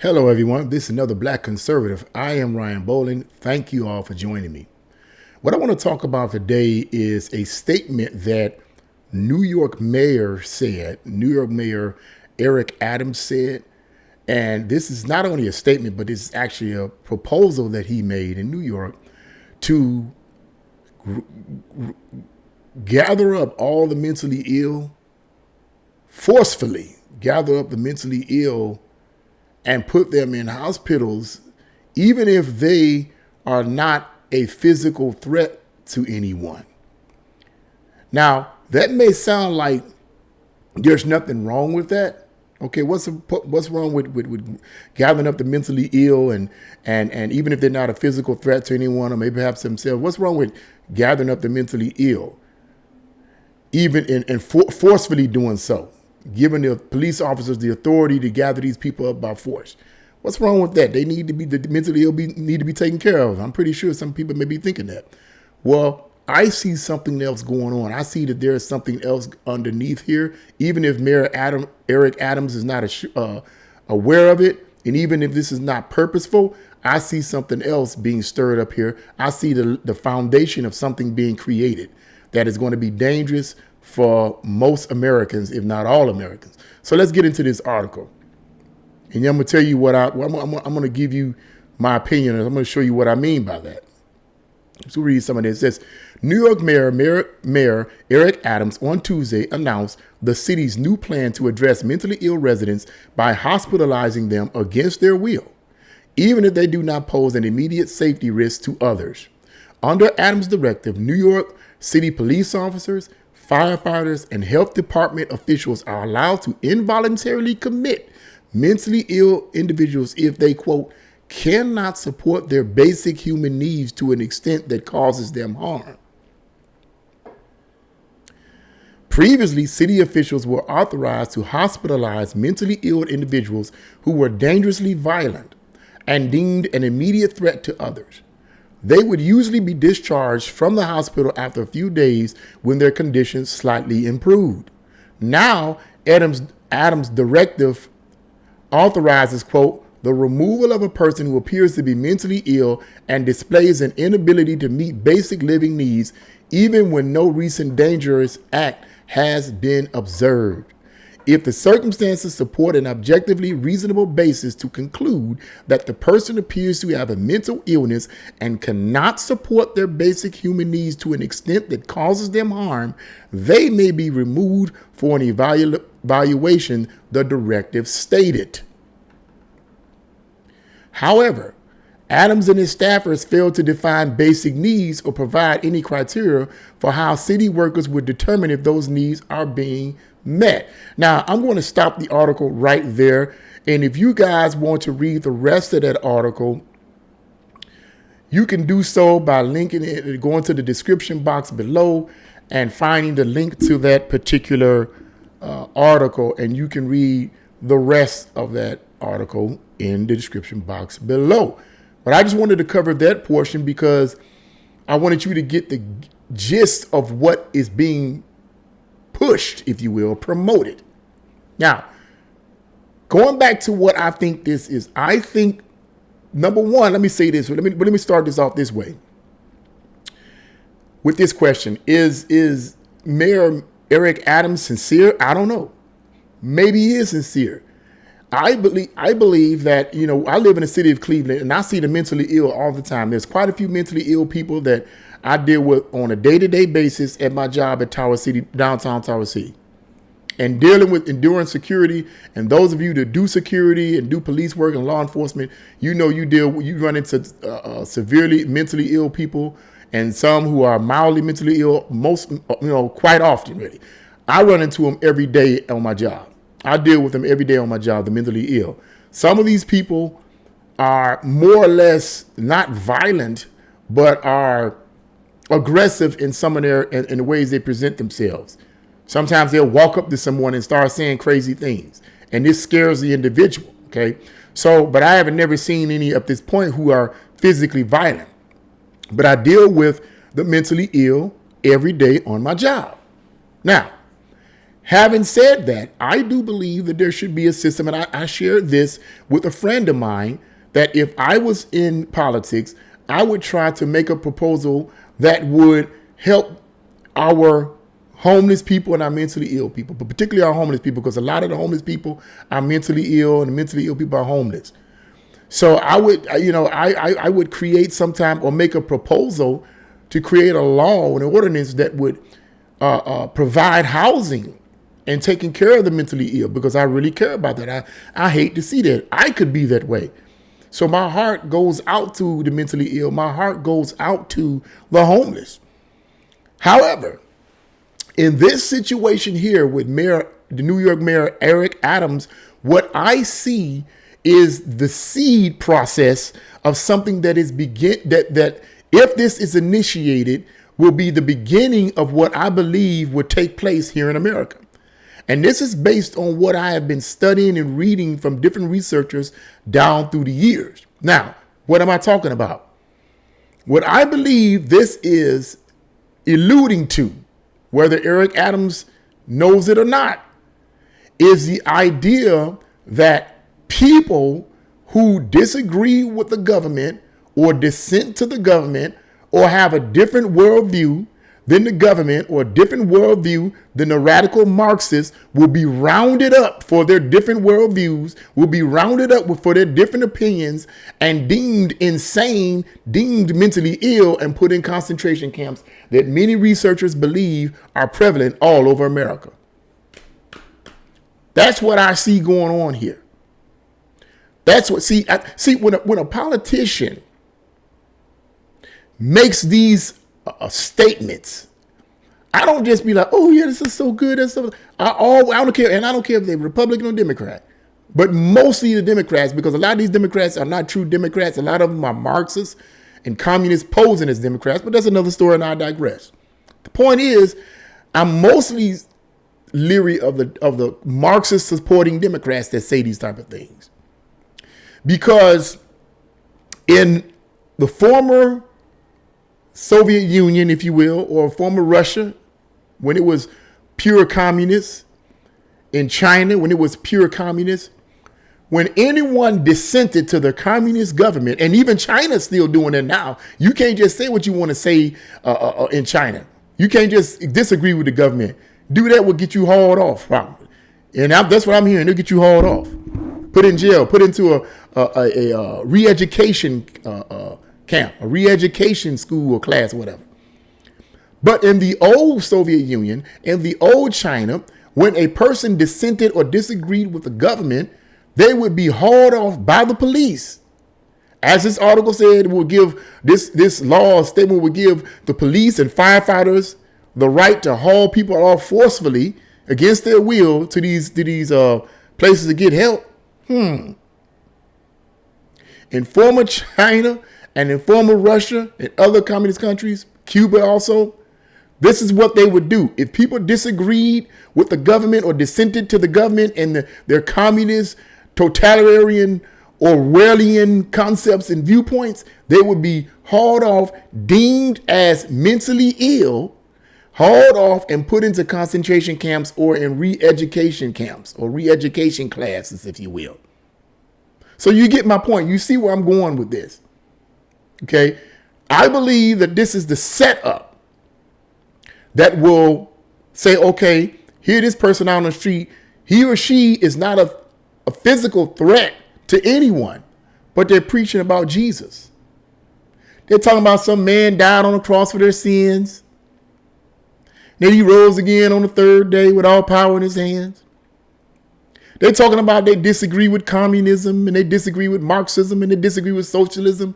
Hello, everyone. This is another Black Conservative. I am Ryan Bowling. Thank you all for joining me. What I want to talk about today is a statement that New York Mayor Eric Adams said. And this is not only a statement, but it's actually a proposal that he made in New York to gather up all the mentally ill, forcefully gather up the mentally ill and put them in hospitals, even if they are not a physical threat to anyone. Now, that may sound like there's nothing wrong with that. Okay, what's wrong with gathering up the mentally ill and even if they're not a physical threat to anyone or maybe perhaps themselves, what's wrong with gathering up the mentally ill, even forcefully doing so? Giving the police officers the authority to gather these people up by force. What's wrong with that? They need to be, the mentally ill need to be taken care of. I'm pretty sure some people may be thinking that. Well, I see something else going on. I see that there is something else underneath here, even if Mayor Eric Adams is not aware of it, and even if this is not purposeful, I see something else being stirred up here. I see the foundation of something being created that is going to be dangerous for most Americans, if not all Americans. So let's get into this article. And I'm going to tell you I'm going to give you my opinion, and I'm going to show you what I mean by that. So read some of this. It says, New York Mayor Eric Adams on Tuesday announced the city's new plan to address mentally ill residents by hospitalizing them against their will, even if they do not pose an immediate safety risk to others. Under Adams' directive, New York City police officers, firefighters, and health department officials are allowed to involuntarily commit mentally ill individuals if they, quote, cannot support their basic human needs to an extent that causes them harm. Previously, city officials were authorized to hospitalize mentally ill individuals who were dangerously violent and deemed an immediate threat to others. They would usually be discharged from the hospital after a few days when their conditions slightly improved. Now, Adams' directive authorizes, quote, the removal of a person who appears to be mentally ill and displays an inability to meet basic living needs, even when no recent dangerous act has been observed. If the circumstances support an objectively reasonable basis to conclude that the person appears to have a mental illness and cannot support their basic human needs to an extent that causes them harm, they may be removed for an evaluation, the directive stated. However, Adams and his staffers failed to define basic needs or provide any criteria for how city workers would determine if those needs are being met. Now, I'm going to stop the article right there. And if you guys want to read the rest of that article, you can do so by linking it, going to the description box below and finding the link to that particular article. And you can read the rest of that article in the description box below. But I just wanted to cover that portion because I wanted you to get the gist of what is being pushed, if you will, promoted. Now, going back to what I think this is, I think, number one, let me say this. Let me start this off this way. With this question, is Mayor Eric Adams sincere? I don't know. Maybe he is sincere. I believe that, you know, I live in the city of Cleveland and I see the mentally ill all the time. There's quite a few mentally ill people that I deal with on a day-to-day basis at my job at Tower City, downtown Tower City. And dealing with enduring security, and those of you that do security and do police work and law enforcement, you know you run into severely mentally ill people and some who are mildly mentally ill, quite often, really. I run into them every day on my job. I deal with them every day on my job, the mentally ill. Some of these people are more or less not violent, but are aggressive in some of in the ways they present themselves. Sometimes they'll walk up to someone and start saying crazy things, and this scares the individual. Okay, so but I haven't never seen any at this point who are physically violent. But I deal with the mentally ill every day on my job. Now, Having said that, I do believe that there should be a system, and I shared this with a friend of mine, that if I was in politics, I would try to make a proposal that would help our homeless people and our mentally ill people, but particularly our homeless people, because a lot of the homeless people are mentally ill, and the mentally ill people are homeless. So I would, I would create sometime or make a proposal to create a law and an ordinance that would provide housing and taking care of the mentally ill, because I really care about that. I hate to see that. I could be that way. So my heart goes out to the mentally ill. My heart goes out to the homeless. However, in this situation here with the New York Mayor Eric Adams, what I see is the seed process of something that is that if this is initiated, will be the beginning of what I believe would take place here in America. And this is based on what I have been studying and reading from different researchers down through the years. Now, what am I talking about? What I believe this is alluding to, whether Eric Adams knows it or not, is the idea that people who disagree with the government or dissent to the government or have a different worldview than the government or a different worldview than the radical Marxists will be rounded up for their different worldviews, will be rounded up for their different opinions and deemed insane, deemed mentally ill, and put in concentration camps that many researchers believe are prevalent all over America. That's what I see going on here. That's what, when a politician makes these statements, I don't just be like, oh yeah, this is so good. That's so, I don't care. And I don't care if they're Republican or Democrat, but mostly the Democrats, because a lot of these Democrats are not true Democrats. A lot of them are Marxists and communists posing as Democrats, but that's another story and I digress. The point is, I'm mostly leery of the Marxist supporting Democrats that say these type of things, because in the former Soviet Union, if you will, or former Russia, when it was pure communist, in China, when it was pure communist, when anyone dissented to the communist government, and even China's still doing it now, you can't just say what you want to say in China. You can't just disagree with the government. Do that will get you hauled off, probably. And that's what I'm hearing. They'll get you hauled off, put in jail, put into a re-education camp, a re-education school or class, whatever. But in the old Soviet Union, in the old China, when a person dissented or disagreed with the government, they would be hauled off by the police. As this article said, it will give this law statement would give the police and firefighters the right to haul people off forcefully against their will to these places to get help. In former China and in former Russia and other communist countries, Cuba also, this is what they would do. If people disagreed with the government or dissented to the government and their communist, totalitarian, Orwellian concepts and viewpoints, they would be hauled off, deemed as mentally ill, hauled off and put into concentration camps or in re-education camps or re-education classes, if you will. So you get my point. You see where I'm going with this. Okay. I believe that this is the setup that will say, okay, here this person out on the street, he or she is not a physical threat to anyone, but they're preaching about Jesus. They're talking about some man died on the cross for their sins. Then he rose again on the third day with all power in his hands. They're talking about they disagree with communism and they disagree with Marxism and they disagree with socialism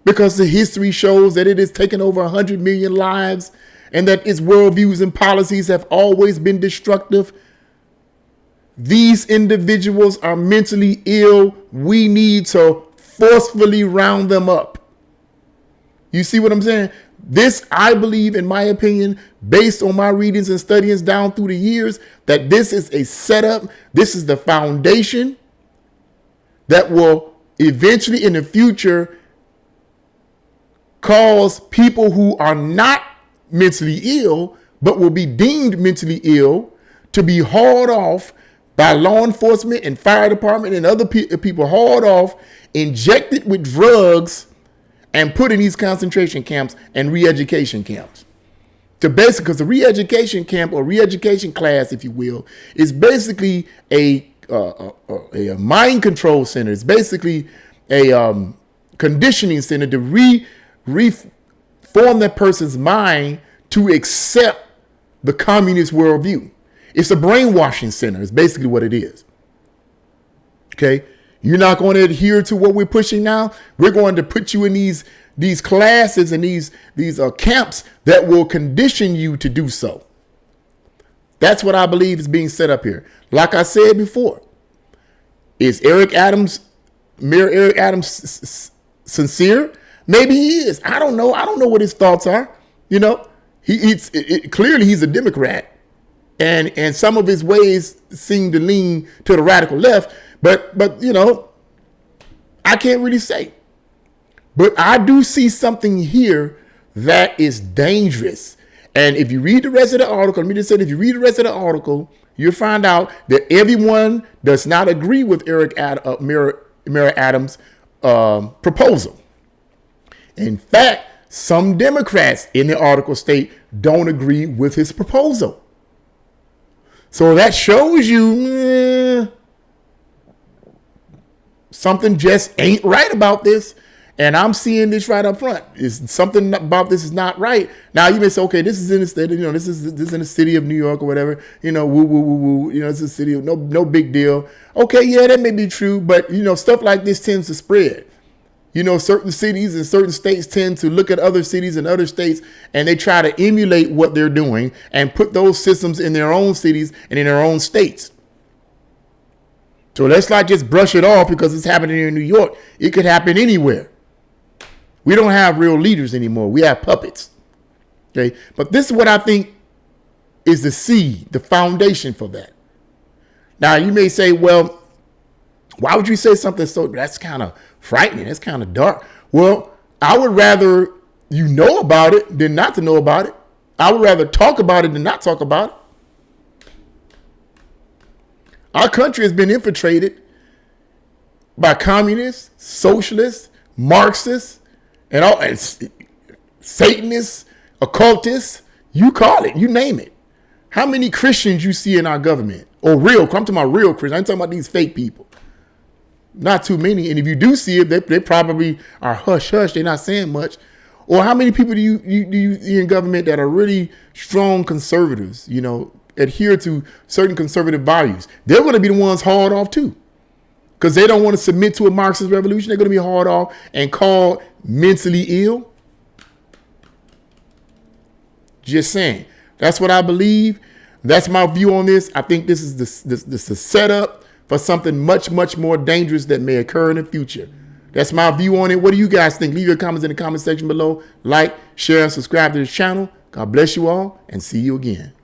because the history shows that it has taken over 100 million lives and that its worldviews and policies have always been destructive. These individuals are mentally ill. We need to forcefully round them up. You see what I'm saying? This, I believe, in my opinion, based on my readings and studies down through the years, that this is a setup. This is the foundation that will eventually in the future cause people who are not mentally ill, but will be deemed mentally ill, to be hauled off by law enforcement and fire department and other people, hauled off, injected with drugs, and put in these concentration camps and re-education camps. To basically, because the re-education camp or re-education class, if you will, is basically a mind control center. It's basically a conditioning center to reform that person's mind to accept the communist worldview. It's a brainwashing center. It's basically what it is. Okay, you're not going to adhere to what we're pushing now. We're going to put you in these classes and these camps that will condition you to do so. That's what I believe is being set up here. Like I said before, is Mayor Eric Adams sincere? Maybe he is. I don't know. I don't know what his thoughts are. You know, clearly he's a Democrat, and some of his ways seem to lean to the radical left. But you know, I can't really say. But I do see something here that is dangerous. And if you read the rest of the article, let me just say, if you read the rest of the article, you'll find out that everyone does not agree with Mayor Adams' proposal. In fact, some Democrats in the article state don't agree with his proposal. So that shows you something just ain't right about this. And I'm seeing this right up front. Something about this is not right. Now you may say, okay, this is in the state, you know, this is in the city of New York or whatever. You know, woo woo woo woo. You know, it's a city of no big deal. Okay, yeah, that may be true, but you know, stuff like this tends to spread. You know, certain cities and certain states tend to look at other cities and other states, and they try to emulate what they're doing and put those systems in their own cities and in their own states. So let's not just brush it off because it's happening here in New York. It could happen anywhere. We don't have real leaders anymore. We have puppets. Okay. But this is what I think is the seed, the foundation for that. Now, you may say, well, why would you say something so that's kind of frightening? That's kind of dark. Well, I would rather you know about it than not to know about it. I would rather talk about it than not talk about it. Our country has been infiltrated by communists, socialists, Marxists, and all Satanists, occultists, you call it, you name it. How many Christians you see in our government? Or real, I'm talking about real Christians. I'm talking about these fake people. Not too many. And if you do see it, they probably are hush hush. They're not saying much. Or how many people do you see in government that are really strong conservatives, you know, adhere to certain conservative values? They're going to be the ones hauled off too. Because they don't want to submit to a Marxist revolution. They're going to be hauled off and called mentally ill. Just saying. That's what I believe. That's my view on this. I think this is the setup for something much, much more dangerous that may occur in the future. That's my view on it. What do you guys think? Leave your comments in the comment section below. Like, share, and subscribe to this channel. God bless you all, and see you again.